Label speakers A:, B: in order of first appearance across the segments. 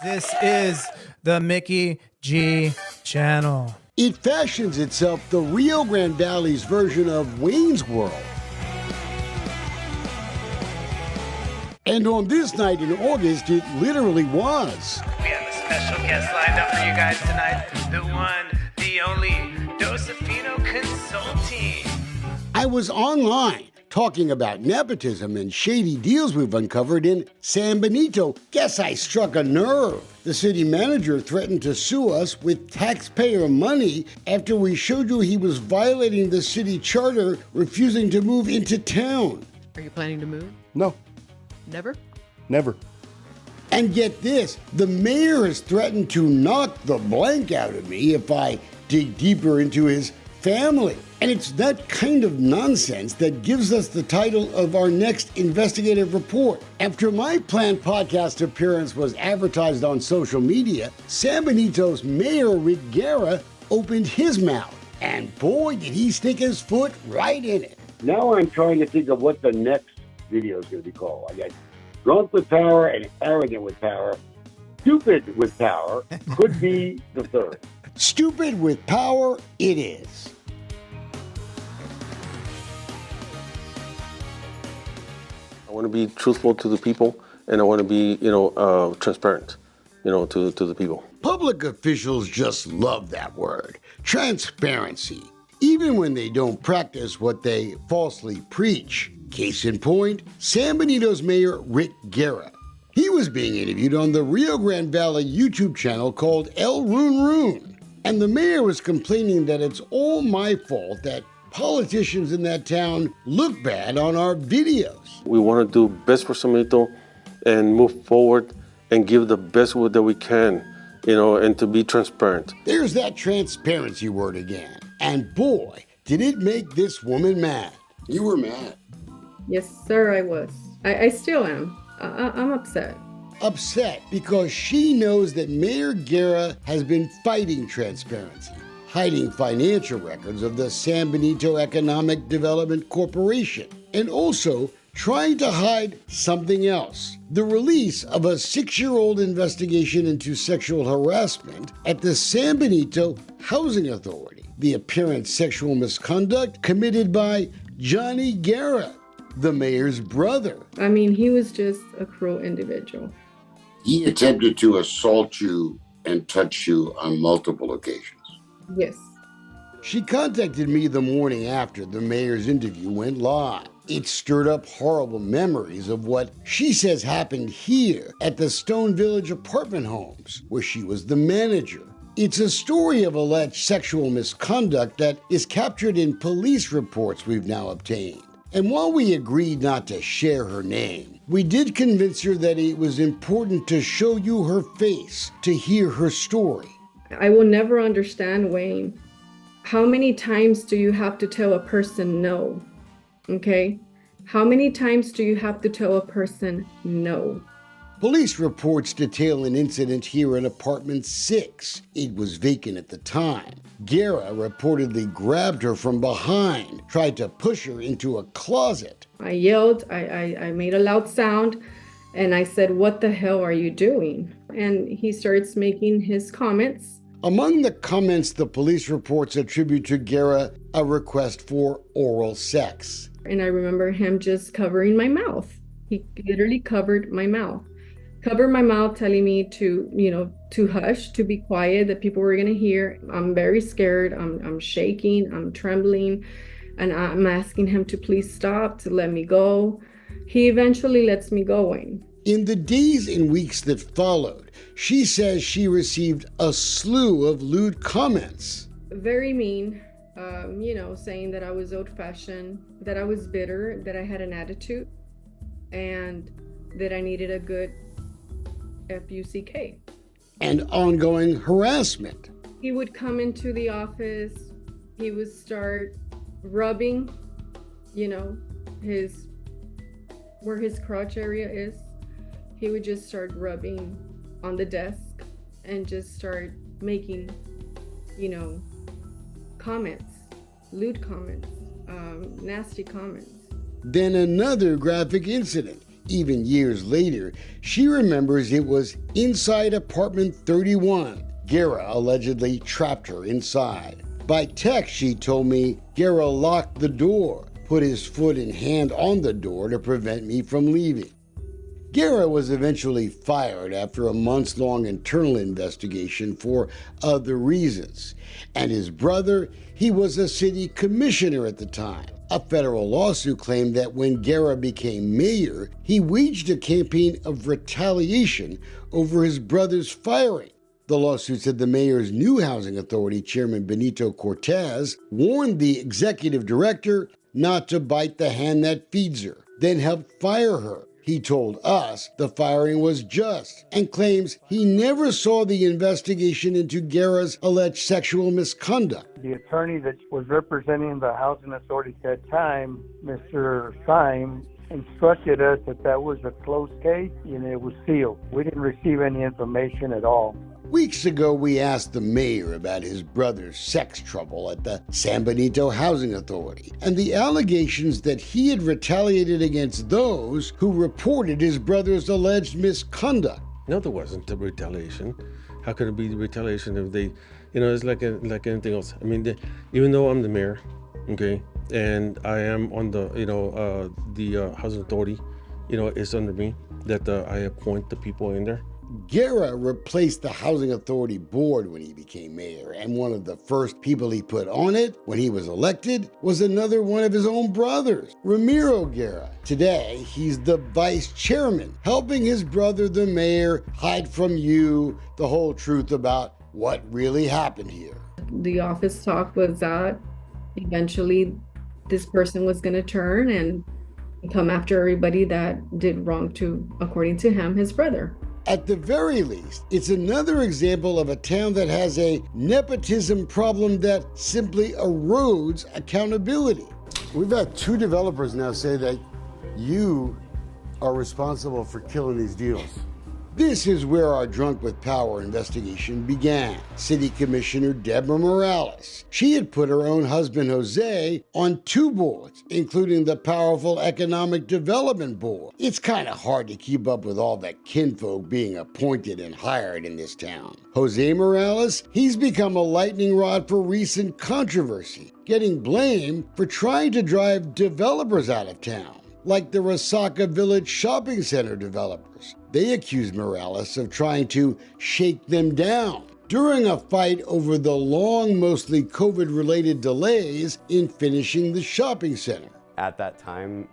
A: This is the Mickey G channel.
B: It fashions itself the Rio Grande Valley's version of Wayne's World. And on this night in August, it literally was.
A: We have a special guest lined up for you guys tonight. The one, the only, Josefino Consulting.
B: I was online talking about nepotism and shady deals we've uncovered in San Benito. Guess I struck a nerve. The city manager threatened to sue us with taxpayer money after we showed you he was violating the city charter, refusing to move into town.
C: Are you planning to move?
D: No,
C: Never?
D: never.
B: And get this, the mayor has threatened to knock the blank out of me if I dig deeper into his family. And it's that kind of nonsense that gives us the title of our next investigative report. After my planned podcast appearance was advertised on social media, San Benito's mayor, Guerra, opened his mouth. And boy, did he stick his foot right in it.
E: Now I'm trying to think of what the next video is going to be called. I got drunk with power and arrogant with power. Stupid with power could be the third.
B: Stupid with power, it is.
D: I want to be truthful to the people, and I want to be, transparent, to the people.
B: Public officials just love that word, transparency, even when they don't practice what they falsely preach. Case in point, San Benito's mayor, Guerra. He was being interviewed on the Rio Grande Valley YouTube channel called El Run Run. And the mayor was complaining that it's all my fault that politicians in that town look bad on our videos.
D: We want to do best for San Benito and move forward and give the best that we can, and to be transparent.
B: There's that transparency word again. And boy, did it make this woman mad. You were mad.
C: Yes, sir, I was. I still am. I'm upset.
B: Upset because she knows that Mayor Guerra has been fighting transparency, hiding financial records of the San Benito Economic Development Corporation, and also trying to hide something else: the release of a 6-year-old investigation into sexual harassment at the San Benito Housing Authority, the apparent sexual misconduct committed by Johnny Guerra, the mayor's brother.
C: I mean, he was just a cruel individual.
F: He attempted to assault you and touch you on multiple occasions.
C: Yes.
B: She contacted me the morning after the mayor's interview went live. It stirred up horrible memories of what she says happened here at the Stone Village apartment homes, where she was the manager. It's a story of alleged sexual misconduct that is captured in police reports we've now obtained. And while we agreed not to share her name, we did convince her that it was important to show you her face, to hear her story.
C: I will never understand, Wayne. How many times do you have to tell a person no? Okay? How many times do you have to tell a person no?
B: Police reports detail an incident here at apartment 6. It was vacant at the time. Guerra reportedly grabbed her from behind, tried to push her into a closet.
C: I yelled, I made a loud sound, and I said, "What the hell are you doing?" And he starts making his comments.
B: Among the comments the police reports attribute to Guerra a request for oral sex.
C: And I remember him just covering my mouth. He literally covered my mouth. Covered my mouth, telling me to hush, to be quiet, that people were gonna hear. I'm very scared. I'm shaking. I'm trembling, and I'm asking him to please stop, to let me go. He eventually lets me go, Wayne.
B: In the days and weeks that followed, she says she received a slew of lewd comments.
C: Very mean, saying that I was old-fashioned, that I was bitter, that I had an attitude, and that I needed a good FUCK.
B: And ongoing harassment.
C: He would come into the office, he would start rubbing, where his crotch area is. He would just start rubbing on the desk and just start making, comments, lewd comments, nasty comments.
B: Then another graphic incident. Even years later, she remembers it was inside apartment 31. Guerra allegedly trapped her inside. By text, she told me Guerra locked the door, put his foot and hand on the door to prevent me from leaving. Guerra was eventually fired after a months-long internal investigation for other reasons. And his brother, he was a city commissioner at the time. A federal lawsuit claimed that when Guerra became mayor, he waged a campaign of retaliation over his brother's firing. The lawsuit said the mayor's new housing authority chairman, Benito Cortez, warned the executive director not to bite the hand that feeds her, then helped fire her. He told us the firing was just and claims he never saw the investigation into Guerra's alleged sexual misconduct.
G: The attorney that was representing the housing authority at that time, Mr. Syme, instructed us that that was a closed case and it was sealed. We didn't receive any information at all.
B: Weeks ago, we asked the mayor about his brother's sex trouble at the San Benito Housing Authority and the allegations that he had retaliated against those who reported his brother's alleged misconduct.
D: No, there wasn't the retaliation. How could it be the retaliation if they, it's like anything else. I mean, even though I'm the mayor, okay, and I am on the, the housing authority, it's under me that I appoint the people in there.
B: Guerra replaced the Housing Authority board when he became mayor, and one of the first people he put on it when he was elected was another one of his own brothers, Ramiro Guerra. Today, he's the vice chairman, helping his brother, the mayor, hide from you the whole truth about what really happened here.
C: The office talk was that eventually this person was going to turn and come after everybody that did wrong to, according to him, his brother.
B: At the very least, it's another example of a town that has a nepotism problem that simply erodes accountability. We've had 2 developers now say that you are responsible for killing these deals. This is where our Drunk with Power investigation began. City Commissioner Deborah Morales. She had put her own husband Jose on 2 boards, including the powerful Economic Development Board. It's kind of hard to keep up with all the kinfolk being appointed and hired in this town. Jose Morales, he's become a lightning rod for recent controversy, getting blamed for trying to drive developers out of town, like the Resaca Village Shopping Center developers. They accused Morales of trying to shake them down during a fight over the long, mostly COVID-related delays in finishing the shopping center.
H: At that time,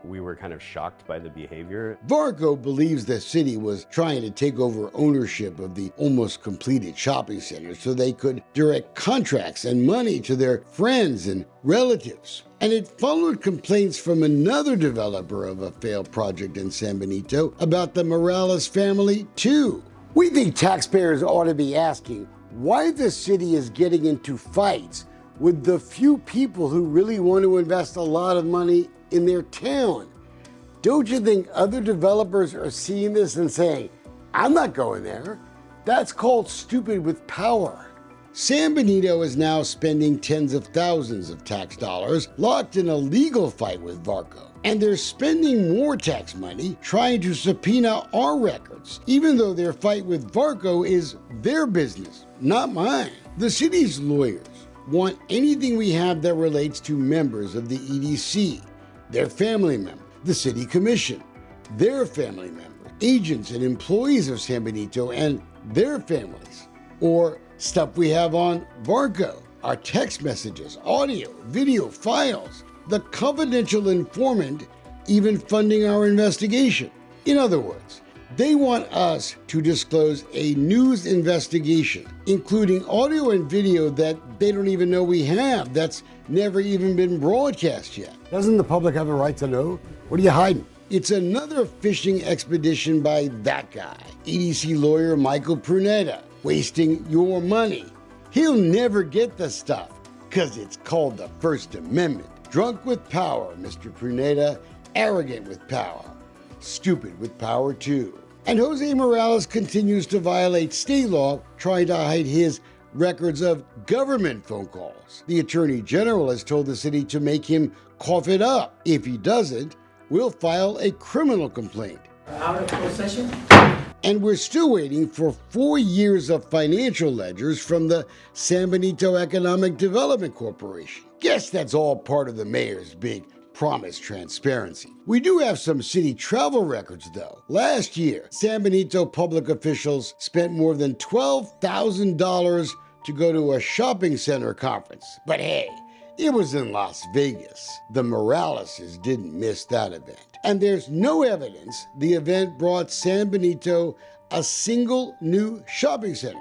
H: we were kind of shocked by the behavior.
B: Varco believes the city was trying to take over ownership of the almost completed shopping center so they could direct contracts and money to their friends and relatives. And it followed complaints from another developer of a failed project in San Benito about the Morales family, too. We think taxpayers ought to be asking why the city is getting into fights with the few people who really want to invest a lot of money in their town. Don't you think other developers are seeing this and saying, I'm not going there? That's called stupid with power. San Benito is now spending tens of thousands of tax dollars locked in a legal fight with Varco. And they're spending more tax money trying to subpoena our records, even though their fight with Varco is their business, not mine. The city's lawyers want anything we have that relates to members of the EDC, their family members, the city commission, their family members, agents and employees of San Benito and their families, or stuff we have on Varco, our text messages, audio, video files, the confidential informant even funding our investigation. In other words, they want us to disclose a news investigation, including audio and video that they don't even know we have, that's never even been broadcast yet. Doesn't the public have a right to know? What are you hiding? It's another fishing expedition by that guy, EDC lawyer Michael Pruneda, wasting your money. He'll never get the stuff, because it's called the First Amendment. Drunk with power, Mr. Pruneda, arrogant with power, stupid with power too. And Jose Morales continues to violate state law, trying to hide his records of government phone calls. The Attorney General has told the city to make him cough it up. If he doesn't, will file a criminal complaint.
I: Out of closed session.
B: And we're still waiting for 4 years of financial ledgers from the San Benito Economic Development Corporation. Guess that's all part of the mayor's big promised transparency. We do have some city travel records, though. Last year, San Benito public officials spent more than $12,000 to go to a shopping center conference. But hey, it was in Las Vegas. The Moraleses didn't miss that event. And there's no evidence the event brought San Benito a single new shopping center,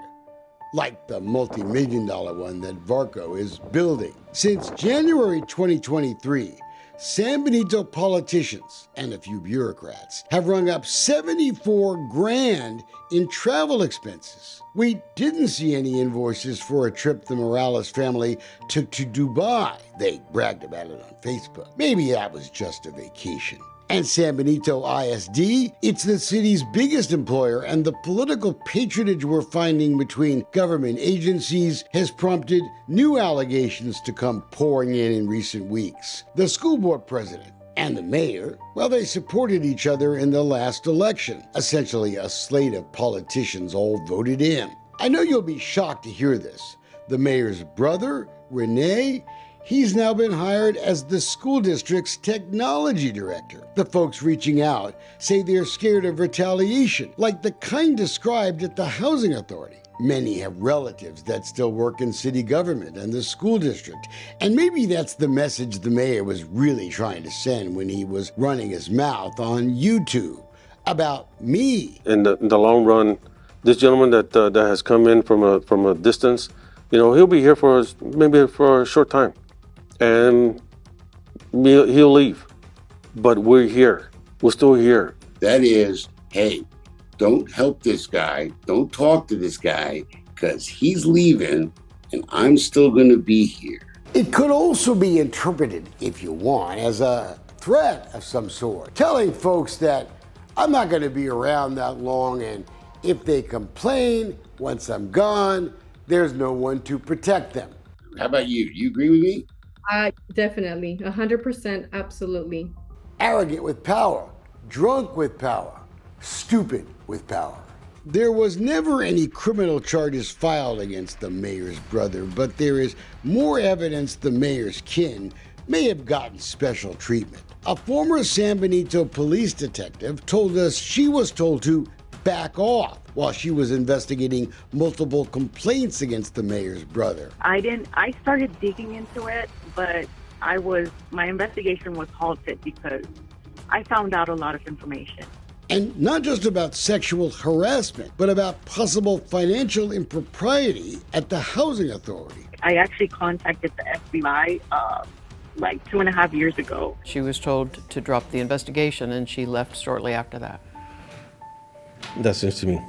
B: like the multi-million-dollar one that Varco is building. Since January 2023, San Benito politicians and a few bureaucrats have rung up 74 grand in travel expenses. We didn't see any invoices for a trip the Morales family took to Dubai. They bragged about it on Facebook. Maybe that was just a vacation. And San Benito ISD, it's the city's biggest employer, and the political patronage we're finding between government agencies has prompted new allegations to come pouring in recent weeks. The school board president and the mayor, well, they supported each other in the last election. Essentially, a slate of politicians all voted in. I know you'll be shocked to hear this. The mayor's brother, Rene, he's now been hired as the school district's technology director. The folks reaching out say they're scared of retaliation, like the kind described at the housing authority. Many have relatives that still work in city government and the school district. And maybe that's the message the mayor was really trying to send when he was running his mouth on YouTube about me.
D: In the long run, this gentleman that has come in from a distance, he'll be here maybe for a short time. And he'll leave. But we're here. We're still here.
F: That is, hey, don't help this guy. Don't talk to this guy because he's leaving and I'm still going to be here.
B: It could also be interpreted, if you want, as a threat of some sort, telling folks that I'm not going to be around that long, and if they complain once I'm gone, there's no one to protect them.
F: How about you? Do you agree with me?
C: Definitely, 100%, absolutely.
B: Arrogant with power, drunk with power, stupid with power. There was never any criminal charges filed against the mayor's brother, but there is more evidence the mayor's kin may have gotten special treatment. A former San Benito police detective told us she was told to back off while she was investigating multiple complaints against the mayor's brother.
J: I started digging into it, but my investigation was halted because I found out a lot of information.
B: And not just about sexual harassment, but about possible financial impropriety at the housing authority.
J: I actually contacted the FBI like 2.5 years ago.
K: She was told to drop the investigation, and she left shortly after that.
D: That seems to me.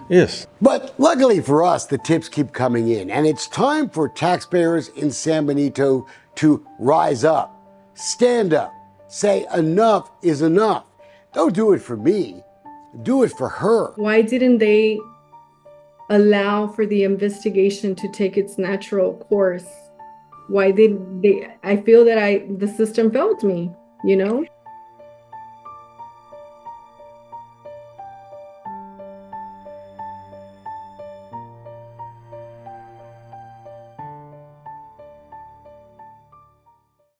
D: Yes.
B: But luckily for us, the tips keep coming in, and it's time for taxpayers in San Benito to rise up, stand up, say enough is enough. Don't do it for me, do it for her.
C: Why didn't they allow for the investigation to take its natural course? Why did they? I feel that the system failed me,